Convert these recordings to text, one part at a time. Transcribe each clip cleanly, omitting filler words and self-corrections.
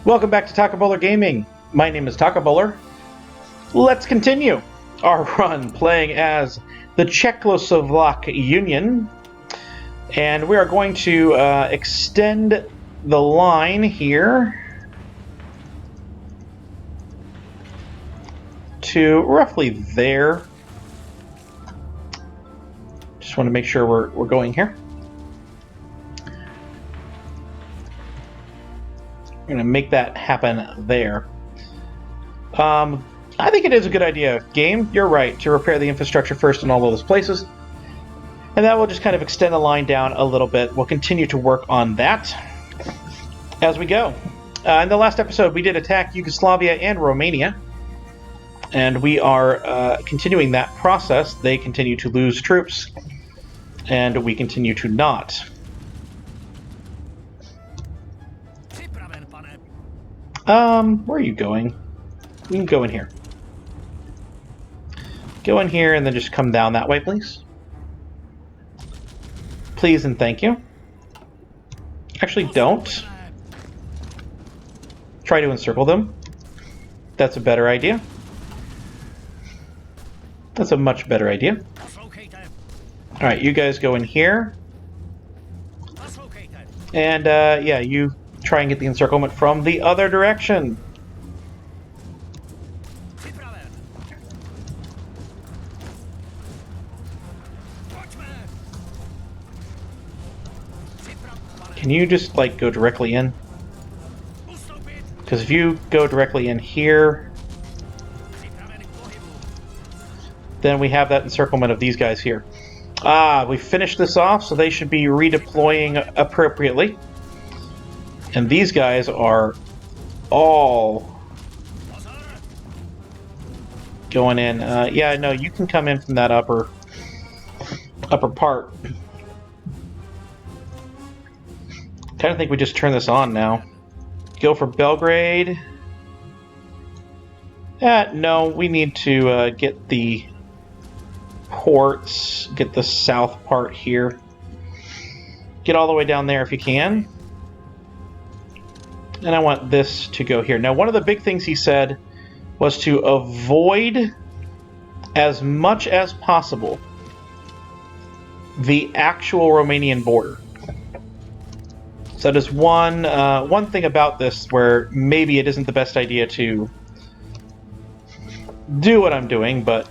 Welcome back to Taco Bowler Gaming. My name is Taco Bowler. Let's continue our run playing as the Czechoslovakia Union. And we are going to extend the line here to roughly there. Just want to make sure we're going here. We're going to make that happen there. I think it is a good idea. Game, you're right, to repair the infrastructure first in all of those places. And that will just kind of extend the line down a little bit. We'll continue to work on that as we go. In the last episode, we did attack Yugoslavia and Romania. And we are continuing that process. They continue to lose troops. And we continue to not. Where are you going? You can go in here. Go in here and then just come down that way, please. Please and thank you. Actually, don't. Try to encircle them. That's a better idea. That's a much better idea. Alright, you guys go in here. And, yeah, you try and get the encirclement from the other direction. Can you just, like, go directly in? Because if you go directly in here, then we have that encirclement of these guys here. We finished this off, so they should be redeploying appropriately. And these guys are all going in. Yeah, no, you can come in from that upper part. I kind of think we just turn this on now. Go for Belgrade. No, we need to get the ports, get the south part here. Get all the way down there if you can. And I want this to go here. Now, one of the big things he said was to avoid, as much as possible, the actual Romanian border. So that is one thing about this where maybe it isn't the best idea to do what I'm doing, but,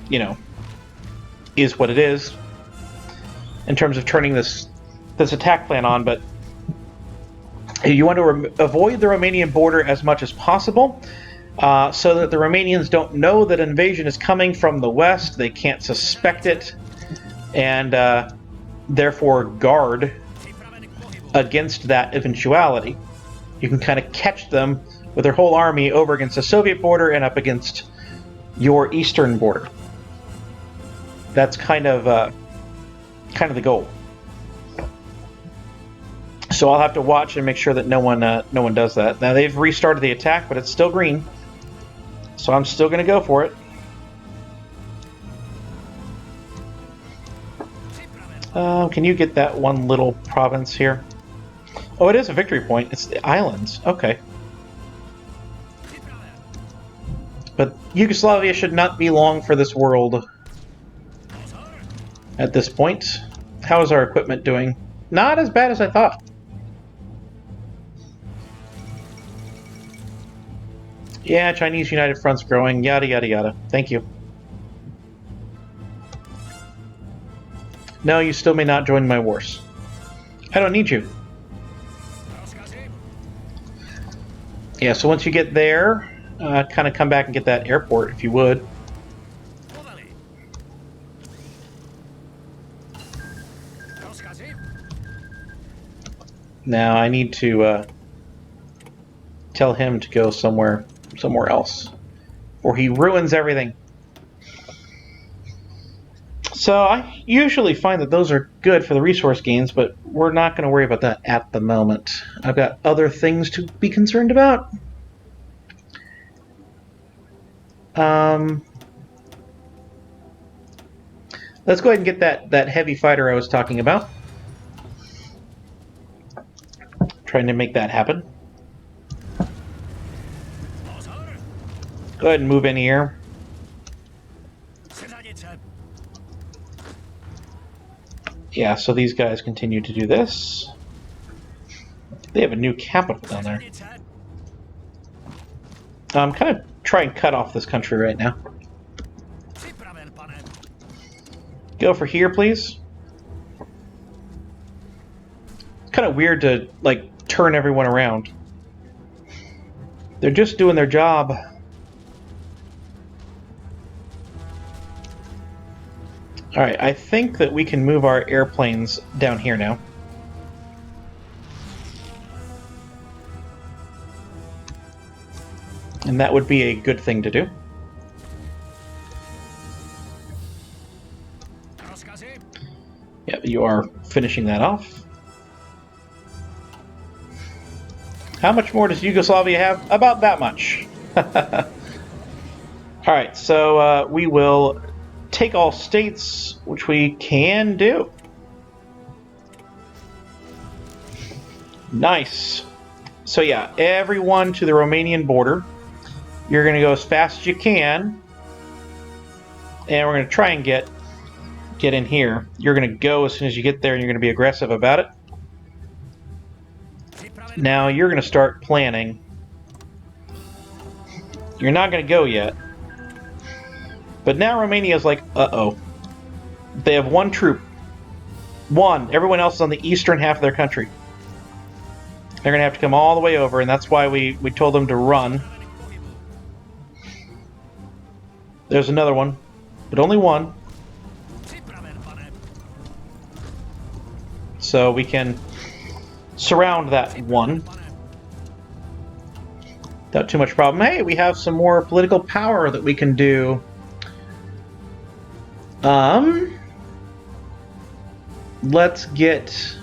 you know, is what it is in terms of turning this attack plan on. But you want to avoid the Romanian border as much as possible so that the Romanians don't know that invasion is coming from the west. They can't suspect it and therefore guard against that eventuality. You can kind of catch them with their whole army over against the Soviet border and up against your eastern border. That's kind of the goal. So I'll have to watch and make sure that no one does that. Now they've restarted the attack, but it's still green, so I'm still going to go for it. Can you get that one little province here? Oh, it is a victory point. It's the islands. Okay. But Yugoslavia should not be long for this world at this point. How is our equipment doing? Not as bad as I thought. Yeah, Chinese United Front's growing. Yada, yada, yada. Thank you. No, you still may not join my wars. I don't need you. Yeah, so once you get there, kind of come back and get that airport, if you would. Now, I need to tell him to go somewhere else, or he ruins everything. So I usually find that those are good for the resource gains, but we're not going to worry about that at the moment. I've got other things to be concerned about. Let's go ahead and get that heavy fighter I was talking about. Trying to make that happen. Go ahead and move in here. Yeah, so these guys continue to do this. They have a new capital down there. I'm kind of trying to cut off this country right now. Go for here, please. It's kind of weird to, like, turn everyone around. They're just doing their job. Alright, I think that we can move our airplanes down here now. And that would be a good thing to do. Yep, you are finishing that off. How much more does Yugoslavia have? About that much. Alright, so we will take all states, which we can do. Nice. So yeah, everyone to the Romanian border. You're going to go as fast as you can. And we're going to try and get in here. You're going to go as soon as you get there, and you're going to be aggressive about it. Now you're going to start planning. You're not going to go yet. But now Romania's like, uh-oh. They have one troop. One. Everyone else is on the eastern half of their country. They're going to have to come all the way over, and that's why we told them to run. There's another one, but only one. So we can surround that one without too much problem. Hey, we have some more political power that we can do. Let's get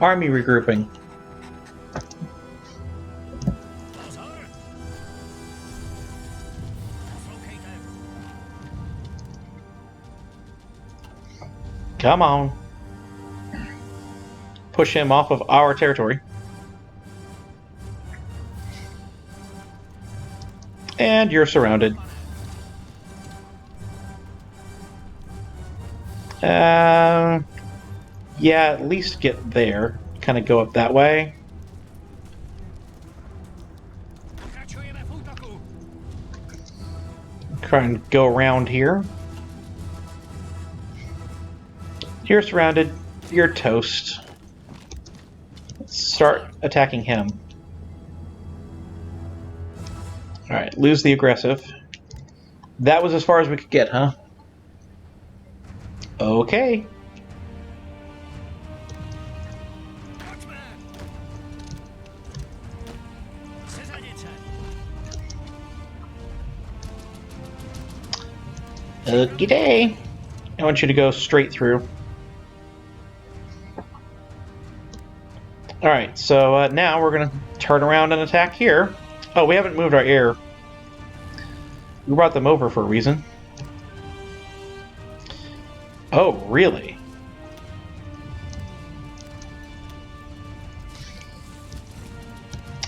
army regrouping. Come on. Push him off of our territory. And you're surrounded. Yeah, at least get there. Kind of go up that way. Try and go around here. You're surrounded. You're toast. Let's start attacking him. Alright, lose the aggressive. That was as far as we could get, huh? Okay. Okie day. I want you to go straight through. Alright, so now we're going to turn around and attack here. Oh, we haven't moved our air. We brought them over for a reason. Oh, really?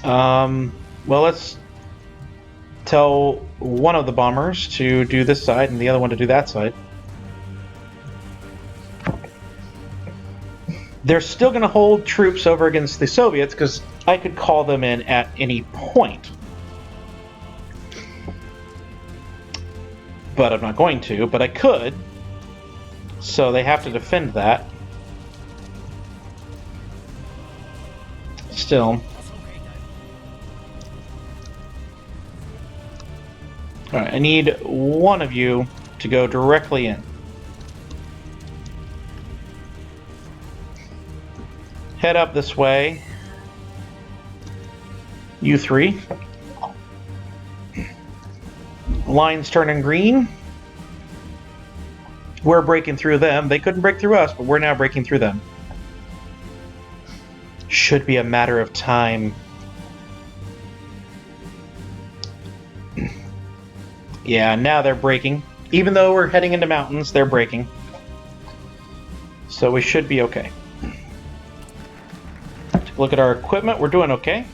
Well, let's tell one of the bombers to do this side and the other one to do that side. They're still going to hold troops over against the Soviets because I could call them in at any point. But I'm not going to, but I could. So they have to defend that. Still. Alright, I need one of you to go directly in. Head up this way. You three. Lines turning green. We're breaking through them. They couldn't break through us, but we're now breaking through them. Should be a matter of time. Yeah, now they're breaking. Even though we're heading into mountains, they're breaking. So we should be okay. Take a look at our equipment. We're doing okay.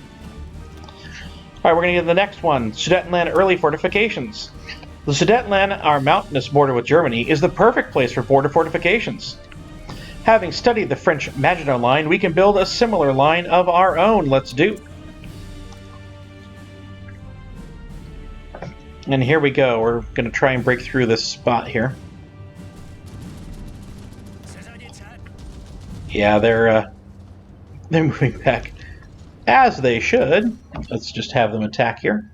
Alright, we're going to get to the next one. Sudetenland early fortifications. The Sudetenland, our mountainous border with Germany, is the perfect place for border fortifications. Having studied the French Maginot Line, we can build a similar line of our own. Let's do. And here we go. We're going to try and break through this spot here. Yeah, they're moving back as they should. Let's just have them attack here.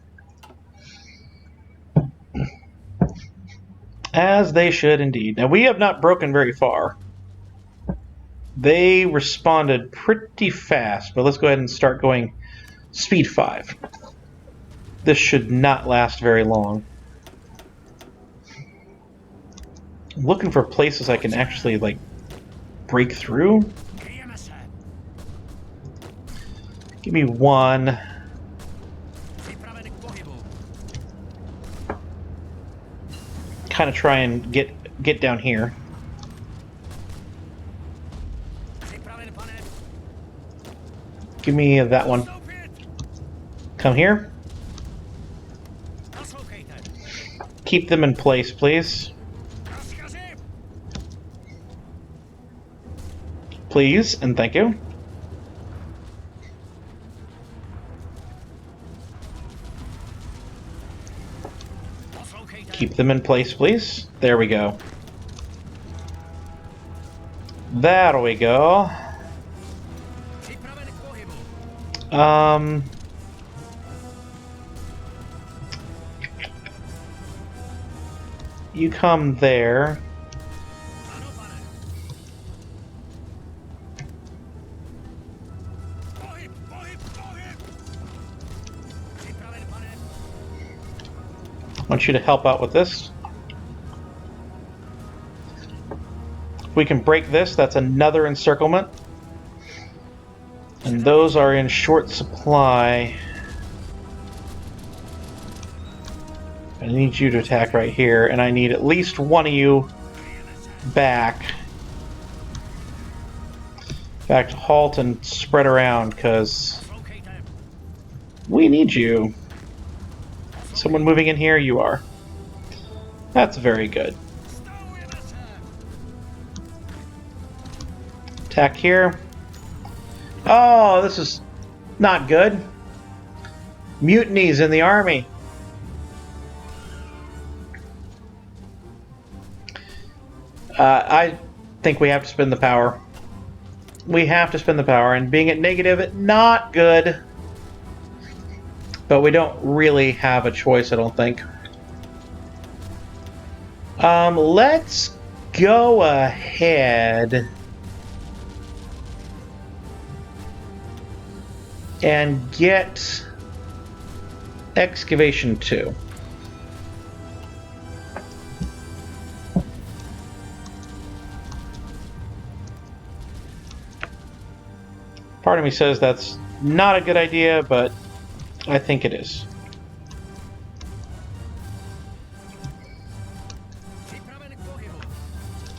As they should indeed. Now, we have not broken very far. They responded pretty fast, but let's go ahead and start going speed 5. This should not last very long. I'm looking for places I can actually, like, break through. Give me one. Kind of try and get down here. Give me that one. Come here. Keep them in place, please. Please, and thank you. Keep them in place, please. There we go. There we go. You come there. I want you to help out with this. If we can break this, that's another encirclement. And those are in short supply. I need you to attack right here, and I need at least one of you back. In fact, halt and spread around, because we need you. Someone moving in here? You are. That's very good. Attack here. Oh, this is not good. Mutinies in the army. I think we have to spend the power. We have to spend the power, and being at negative, not good. But we don't really have a choice, I don't think. Let's go ahead and get Excavation 2. Part of me says that's not a good idea, but I think it is.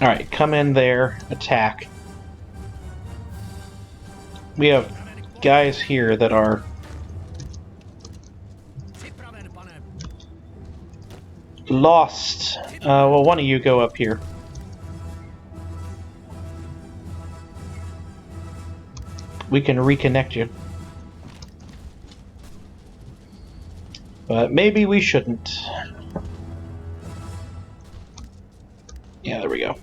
Alright, come in there, attack. We have guys here that are lost. Well, one of you go up here. We can reconnect you. But maybe we shouldn't. Yeah, there we go.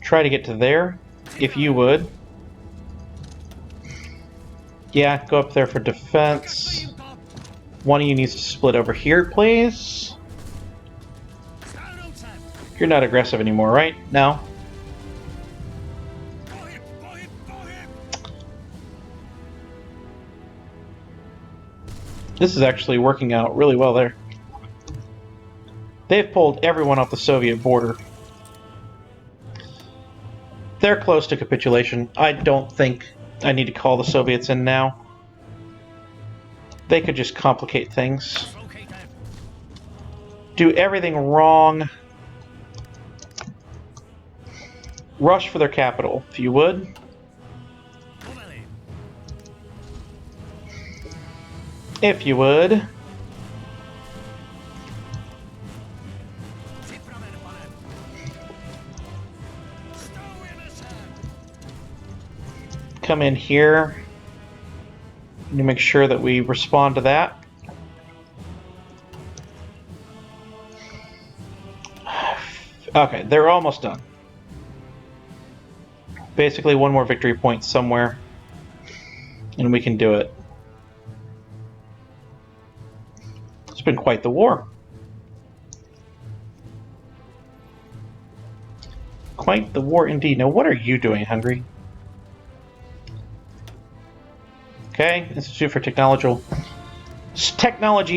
Try to get to there, if you would. Yeah, go up there for defense. One of you needs to split over here, please. You're not aggressive anymore, right? No? This is actually working out really well there. They've pulled everyone off the Soviet border. They're close to capitulation. I don't think I need to call the Soviets in now. They could just complicate things. Do everything wrong. Rush for their capital, if you would. if you would. Come in here. You make sure that we respond to that. Okay, they're almost done. Basically, one more victory point somewhere, and we can do it. It's been quite the war. Quite the war indeed. Now, what are you doing, Hungary? Okay, Institute for Technologies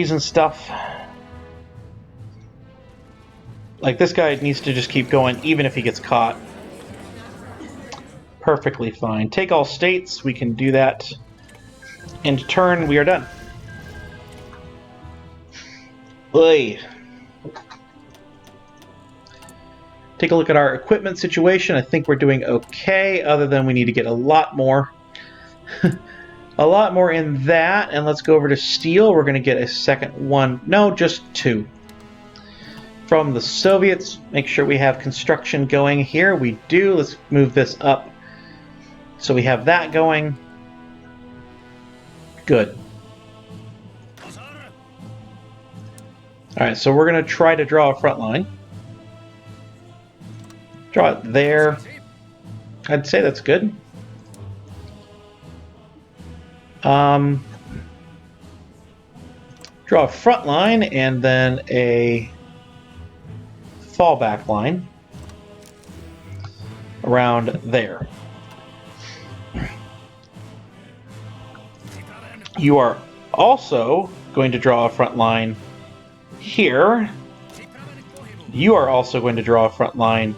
and stuff. Like, this guy needs to just keep going, even if he gets caught. Perfectly fine. Take all states, we can do that. In turn, we are done. Oy. Take a look at our equipment situation. I think we're doing okay, other than we need to get a lot more. A lot more in that, and let's go over to steel. We're going to get a second one. No, just two. From the Soviets, make sure we have construction going here. We do. Let's move this up so we have that going. Good. Alright, so we're going to try to draw a front line. Draw it there. I'd say that's good. Draw a front line and then a fallback line around there. You are also going to draw a front line here. You are also going to draw a front line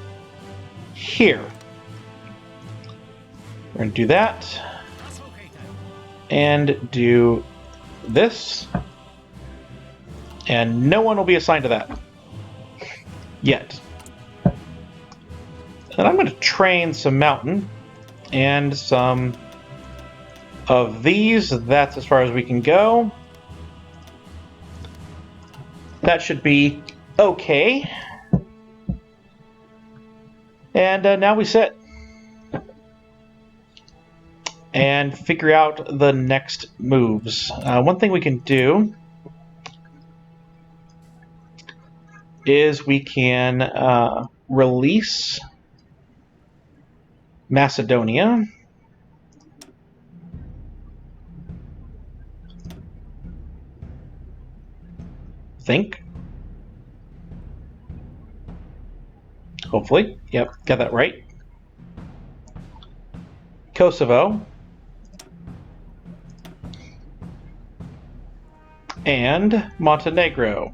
here. We're going to do that. And do this. And no one will be assigned to that. Yet. And I'm going to train some mountain. And some of these. That's as far as we can go. That should be okay. And now we sit. And figure out the next moves. One thing we can do is we can release Macedonia. Think. Hopefully. Yep, got that right. Kosovo. And Montenegro.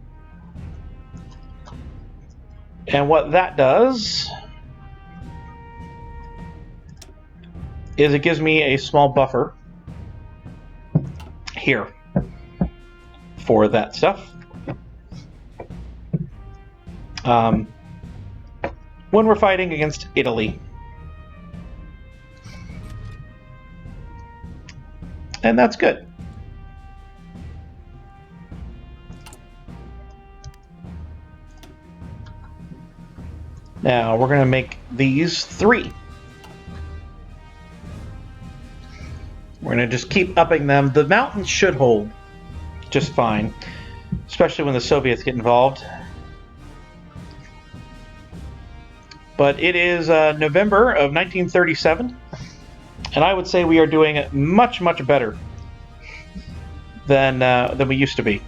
And what that does is it gives me a small buffer here for that stuff. When we're fighting against Italy. And that's good. Now we're going to make these 3. We're going to just keep upping them. The mountains should hold just fine, especially when the Soviets get involved. But it is November of 1937, and I would say we are doing much, much better than we used to be.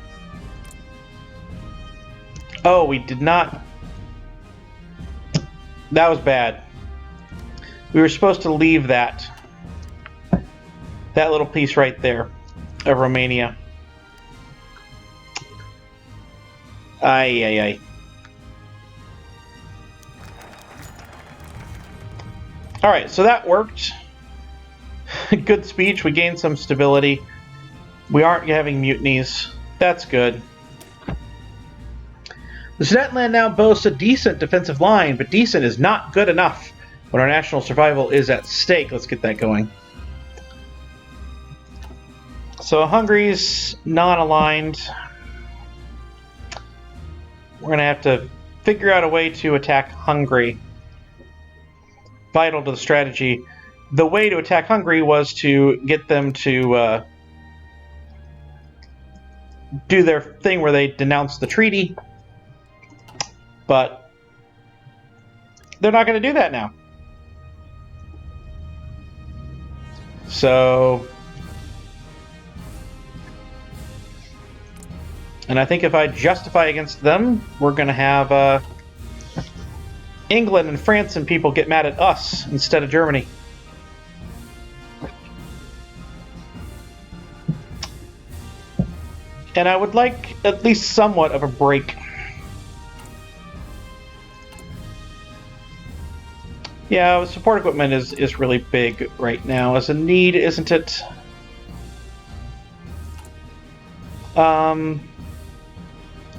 Oh, we did not. That was bad. We were supposed to leave that little piece right there of Romania. Ay, ay, ay. Alright, so that worked. Good speech. We gained some stability. We aren't having mutinies. That's good. The Sudetenland now boasts a decent defensive line, but decent is not good enough when our national survival is at stake. Let's get that going. So Hungary's non-aligned. We're going to have to figure out a way to attack Hungary. Vital to the strategy. The way to attack Hungary was to get them to do their thing where they denounce the treaty. But they're not going to do that now. So... And I think if I justify against them, we're going to have England and France and people get mad at us instead of Germany. And I would like at least somewhat of a break. Yeah, support equipment is really big right now as a need, isn't it?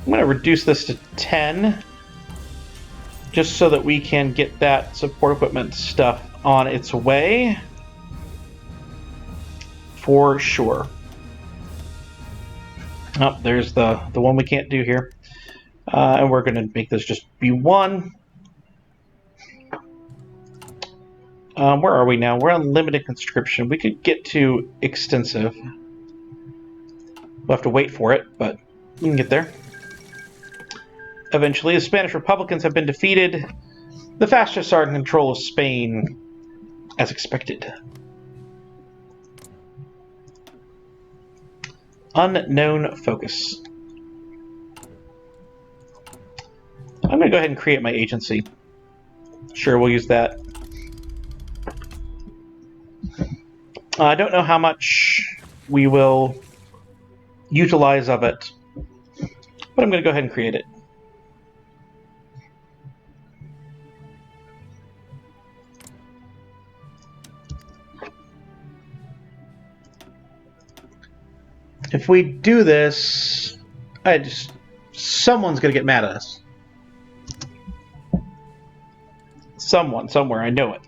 I'm going to reduce this to 10, just so that we can get that support equipment stuff on its way, for sure. Oh, there's the one we can't do here. And we're going to make this just B1. Where are we now? We're on limited conscription. We could get to extensive. We'll have to wait for it, but we can get there. Eventually, the Spanish Republicans have been defeated. The fascists are in control of Spain, as expected. Unknown focus. I'm going to go ahead and create my agency. Sure, we'll use that. I don't know how much we will utilize of it, but I'm going to go ahead and create it. If we do this, someone's going to get mad at us. Someone, somewhere, I know it.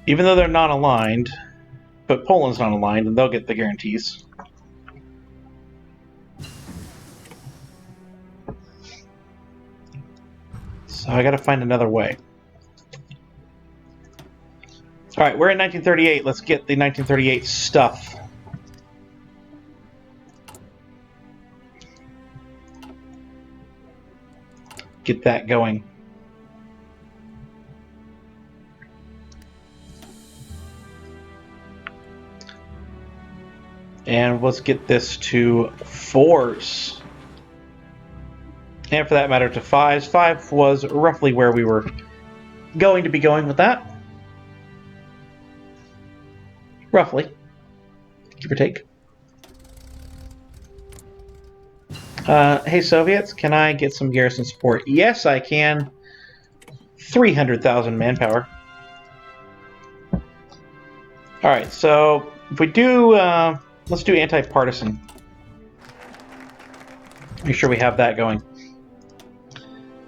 Even though they're not aligned, but Poland's not aligned, and they'll get the guarantees. So I got to find another way. All right, we're in 1938. Let's get the 1938 stuff. Get that going. And let's get this to 4s. And for that matter, to 5s. 5 was roughly where we were going to be going with that. Roughly. Give or take. Hey Soviets, can I get some garrison support? Yes, I can. 300,000 manpower. Alright, so if we do... let's do anti-partisan. Make sure we have that going.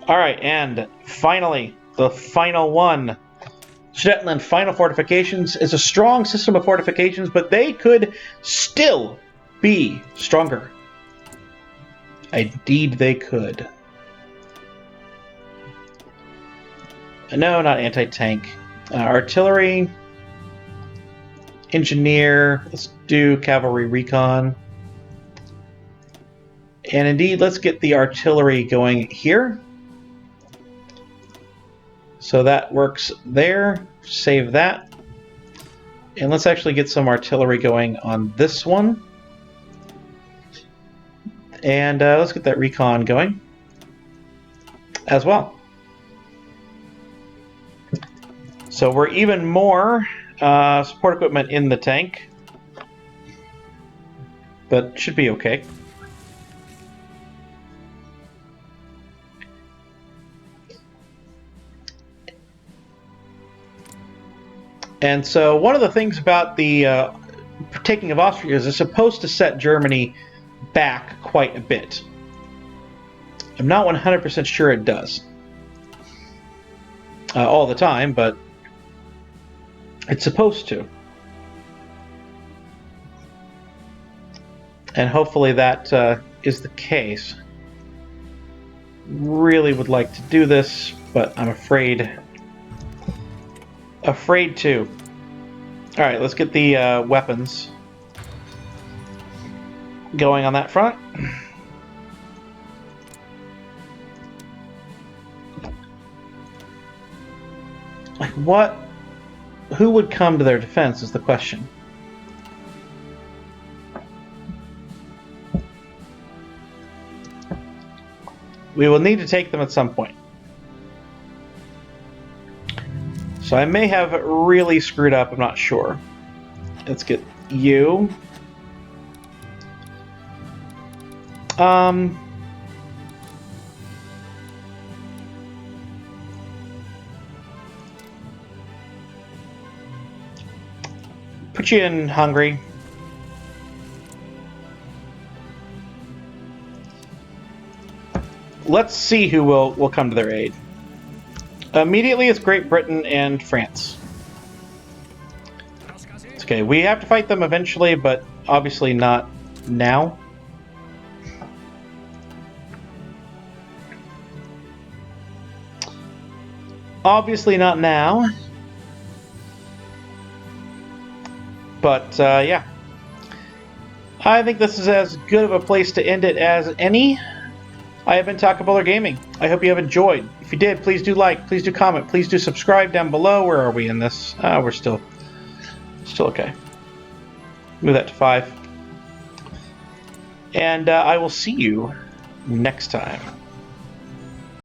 Alright, and finally, the final one. Sudetenland Final Fortifications is a strong system of fortifications, but they could still be stronger. Indeed they could. No, not anti-tank. Artillery... Engineer, let's do cavalry recon. And indeed, let's get the artillery going here. So that works there. Save that. And let's actually get some artillery going on this one. And let's get that recon going as well. So we're even more support equipment in the tank, but should be okay. And so one of the things about the taking of Austria is it's supposed to set Germany back quite a bit. I'm not 100% sure it does all the time, but It's supposed to. And hopefully that is the case. Really would like to do this, but I'm afraid to. Alright, let's get the weapons going on that front. Like, what? Who would come to their defense is the question. We will need to take them at some point. So I may have really screwed up, I'm not sure. Let's get you. Put you in Hungary. Let's see who will come to their aid. Immediately, it's Great Britain and France. It's okay. We have to fight them eventually, but obviously not now. Obviously not now. But, yeah. I think this is as good of a place to end it as any. I have been Takabuller Gaming. I hope you have enjoyed. If you did, please do like, please do comment, please do subscribe down below. Where are we in this? We're still okay. Move that to 5. And I will see you next time.